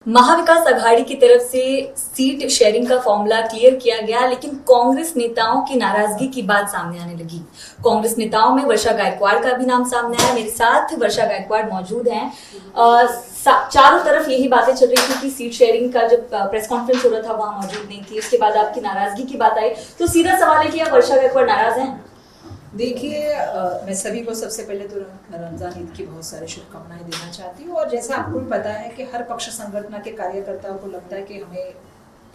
महाविकास अघाड़ी की तरफ से सीट शेयरिंग का फॉर्मूला क्लियर किया गया, लेकिन कांग्रेस नेताओं की नाराजगी की बात सामने आने लगी। कांग्रेस नेताओं में वर्षा गायकवाड़ का भी नाम सामने आया। मेरे साथ वर्षा गायकवाड़ मौजूद हैं। चारों तरफ यही बातें चल रही थी कि सीट शेयरिंग का जब प्रेस कॉन्फ्रेंस हो रहा था वहां मौजूद नहीं थी। उसके बाद आपकी नाराजगी की बात आई, तो सीधा सवाल है कि आप वर्षा गायकवाड़ नाराज हैं? देखिए, मैं सभी को सबसे पहले तो रमजान ईद की बहुत सारी शुभकामनाएं देना चाहती हूँ। और जैसा आपको भी पता है कि हर पक्ष संगठन के कार्यकर्ताओं को लगता है कि हमें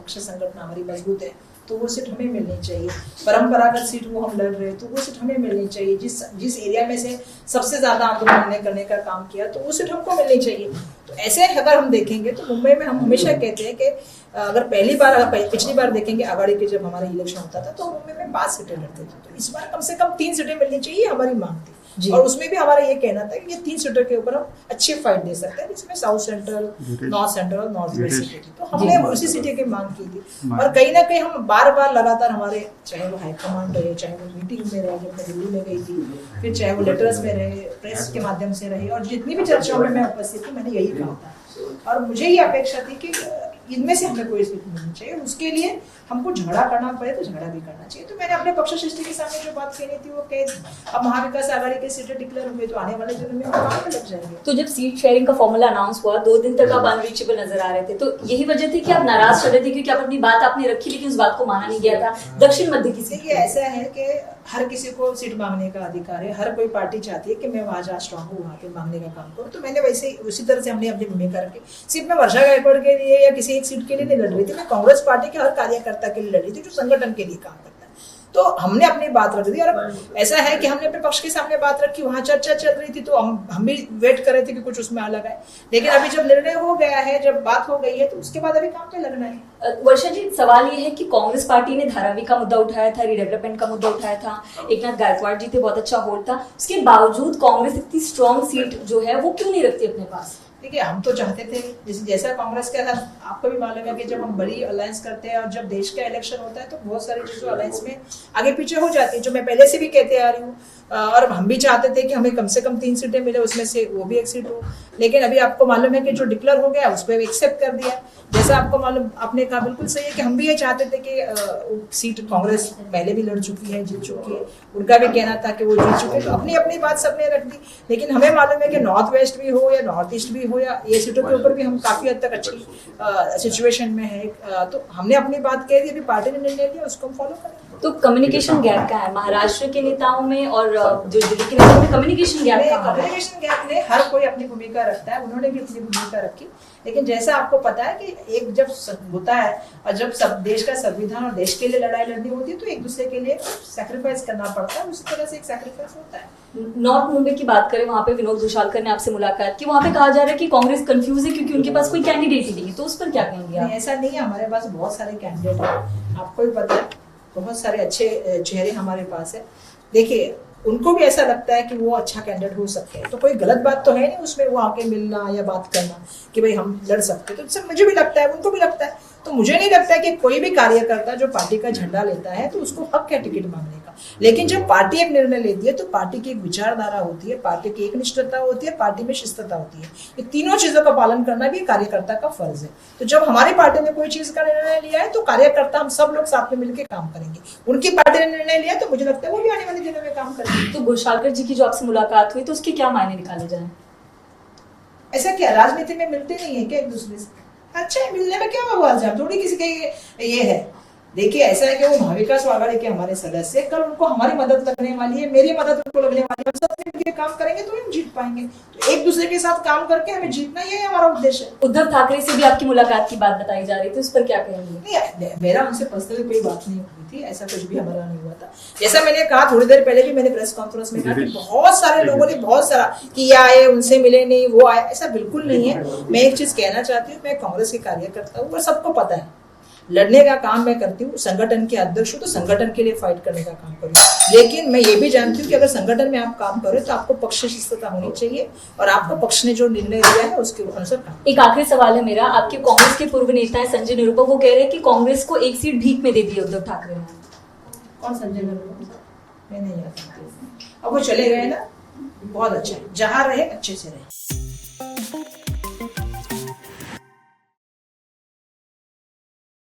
पक्ष संगठन हमारी मजबूत है तो वो सीट हमें मिलनी चाहिए। परंपरागत सीट वो हम लड़ रहे हैं तो वो सीट हमें मिलनी चाहिए। जिस एरिया में से सबसे ज्यादा आंदोलन करने का काम किया तो वो सीट हमको मिलनी चाहिए। तो ऐसे अगर हम देखेंगे तो मुंबई में हम हमेशा कहते हैं कि अगर पिछली बार देखेंगे अघाड़ी के जब हमारा इलेक्शन होता था तो मुंबई में 5 सीटें लड़ते थे, तो इस बार कम से कम 3 सीटें मिलनी चाहिए, हमारी मांग थी। और उसमें भी हमारा ये कहना था कि ये 3 सीटों के ऊपर हम अच्छी फाइट दे सकते हैं, जिसमें साउथ सेंट्रल, नॉर्थ सेंट्रल और नॉर्थ वेस्ट सीटें थी। तो हमने उसी सीटें की मांग की थी। और कहीं ना कहीं हम बार बार लगातार हमारे, चाहे वो हाईकमांड रहे, चाहे वो मीटिंग में रहे जब मैं दिल्ली में गई थी, फिर चाहे वो लेटर्स में रहे, प्रेस के माध्यम से रहे, और जितनी भी चर्चाओं में मैं उपस्थित थी मैंने यही कहा था। और मुझे ये अपेक्षा थी कि इनमें से हमें कोई सीट मिलनी चाहिए। उसके लिए हमको झगड़ा करना पड़े तो झगड़ा भी करना चाहिए। तो मैंने अपने पक्ष सृष्टि के सामने जो बात कहनी थी वो कह दी। अब महाविकास अघाड़ी की सीटें डिक्लेयर हुई तो आने वाले दिनों में काम में लग जाएंगे। तो जब सीट शेयरिंग का फॉर्मूला अनाउंस हुआ 2 दिन तक आप अनरीचेबल नजर आ रहे थे, तो यही वजह थी कि आप नाराज चल रहे थे क्योंकि आप अपनी बात आपने रखी लेकिन उस बात को माना नहीं गया था? दक्षिण मध्य की सीट, ऐसा है कि हर किसी को सीट मांगने का अधिकार है। हर कोई पार्टी चाहती है कि मैं वहां जहाँ स्ट्रॉन्ग हूँ वहां पे मांगने का काम करूँ। तो मैंने वैसे उसी तरह से हमने अपनी भूमिका रखी। सिर्फ मैं वर्षा गायकवाड़ के लिए या किसी एक सीट के लिए नहीं लड़ रही थी, मैं कांग्रेस पार्टी के हर कार्यकर्ता के लिए लड़ रही थी जो संगठन के लिए काम करता है। तो हमने अपनी बात रख दी। और ऐसा है कि हमने अपने पक्ष के सामने बात रखी, वहां चर्चा चल रही थी तो हम भी वेट कर रहे थे कि कुछ उसमें अलग है। लेकिन अभी जब निर्णय हो गया है, जब बात हो गई है, तो उसके बाद अभी काम पे लगना है। वर्षा जी, सवाल ये है कि कांग्रेस पार्टी ने धारावी का मुद्दा उठाया था, रीडेवलपमेंट का मुद्दा उठाया था, एकनाथ गायकवाड़ जी थे, बहुत अच्छा होल्ड था। उसके बावजूद कांग्रेस इतनी स्ट्रॉन्ग सीट जो है वो क्यों नहीं रखती अपने पास? देखिए, हम तो चाहते थे जैसा कांग्रेस के साथ आपको भी मालूम है कि जब हम बड़ी अलायंस करते हैं और जब देश का इलेक्शन होता है तो बहुत सारी चीजें अलायंस में आगे पीछे हो जाती है, जो मैं पहले से भी कहते आ रही हूँ। और हम भी चाहते थे कि हमें कम से कम 3 सीटें मिले, उसमें से वो भी 1 सीट हो। लेकिन अभी आपको मालूम है कि जो डिक्लेयर हो गया उस पर एक्सेप्ट कर दिया। जैसा आपको मालूम, आपने कहा बिल्कुल सही है कि हम भी ये चाहते थे कि सीट कांग्रेस पहले भी लड़ चुकी है, जीत चुकी है, उनका भी कहना था कि वो जीत चुके, तो अपनी अपनी बात सबने रख दी। लेकिन हमें मालूम है कि नॉर्थ वेस्ट भी हो या नॉर्थ ईस्ट भी हो या ये सीटों के ऊपर भी हम काफी हद तक अच्छी सिचुएशन में है। तो हमने अपनी बात कह दी, अभी पार्टी ने निर्णय लिया, उसको हम फॉलो करेंगे। तो कम्युनिकेशन गैप का है महाराष्ट्र के नेताओं में और जो दिल्ली के नेताओं में कम्युनिकेशन गैप का? कम्युनिकेशन गैप में हर कोई अपनी भूमिका रखता है, उन्होंने भी अपनी भूमिका रखी। लेकिन जैसा आपको पता है कि एक जब होता है और जब सब देश का संविधान और देश के लिए लड़ाई लड़नी होती है तो एक दूसरे के लिए सैक्रिफाइस करना पड़ता है, उसी तरह से एक सैक्रिफाइस होता है। नॉर्थ मुंबई की बात करें, वहां पे विनोद घोषालकर ने आपसे मुलाकात की, वहां पे कहा जा रहा है कि कांग्रेस कंफ्यूज है क्योंकि उनके पास कोई कैंडिडेट ही नहीं है, तो उस पर क्या कहेंगे आप? ऐसा नहीं है, हमारे पास बहुत सारे कैंडिडेट हैं, आपको भी पता है, बहुत सारे अच्छे चेहरे हमारे पास है। देखिए, उनको भी ऐसा लगता है कि वो अच्छा कैंडिडेट हो सकते हैं, तो कोई गलत बात तो है नहीं उसमें वो आके मिलना या बात करना कि भाई हम लड़ सकते हैं। तो सब मुझे भी लगता है, उनको भी लगता है। तो मुझे नहीं लगता कि कोई भी कार्यकर्ता जो पार्टी का झंडा लेता है तो उसको हक है टिकट मांगने का। लेकिन जब पार्टी एक निर्णय लेती है तो पार्टी की एक विचारधारा होती है, पार्टी की एक निष्ठता होती है, पार्टी में शिस्तता होती है। ये तीनों चीजों का पालन करना भी कार्यकर्ता का फर्ज है। तो जब हमारी पार्टी ने कोई चीज का निर्णय लिया है तो कार्यकर्ता हम सब लोग साथ में मिलकर काम करेंगे। उनकी पार्टी ने निर्णय लिया तो मुझे लगता है वो भी आने वाले दिनों में काम करेंगे। तो घोषालकर जी की जो आपसे मुलाकात हुई तो उसके क्या मायने निकाले जाए? ऐसा क्या राजनीति में मिलते नहीं है क्या एक दूसरे से? अच्छा है, मिलने में क्या हुआ? थोड़ी किसी के ये है। देखिए, ऐसा है कि वो महाविकास अघाड़ी के हमारे सदस्य, कल उनको हमारी मदद लगने वाली है, मेरी मदद उनको लगने वाली है, हम सब मिलकर काम करेंगे तो हम जीत पाएंगे। तो एक दूसरे के साथ काम करके हमें जीतना, ये हमारा उद्देश्य है। उद्धव ठाकरे से भी आपकी मुलाकात की बात बताई जा रही थी, उस पर क्या कहेंगे? नहीं, मेरा उनसे पर्सनली कोई बात नहीं हुई थी, ऐसा कुछ भी हमारा नहीं हुआ था। जैसा मैंने कहा थोड़ी देर पहले भी, मैंने प्रेस कॉन्फ्रेंस में कहा कि बहुत सारे लोगों ने बहुत सारा कि ये आए, उनसे मिले नहीं, वो आए, ऐसा बिल्कुल नहीं है। मैं एक चीज कहना चाहती हूँ, मैं कांग्रेस के कार्यकर्ता हूँ और सबको पता है लड़ने का काम मैं करती हूँ। संगठन के अध्यक्ष हूँ तो संगठन के लिए फाइट करने का काम करूँ। लेकिन मैं ये भी जानती हूँ कि अगर संगठन में आप काम करो तो आपको पक्ष शिस्तता होनी चाहिए और आपको पक्ष ने जो निर्णय लिया है उसके अनुसार काम। एक आखिरी सवाल है मेरा, आपके कांग्रेस के पूर्व नेता है संजय निरुपम, वो कह रहे हैं कि कांग्रेस को 1 सीट भीख में दे दी उद्धव ठाकरे ने। कौन संजय निरुपम? मैं नहीं जानती। अब वो चले गए ना, बहुत अच्छा है, जहाँ रहे अच्छे से रहे।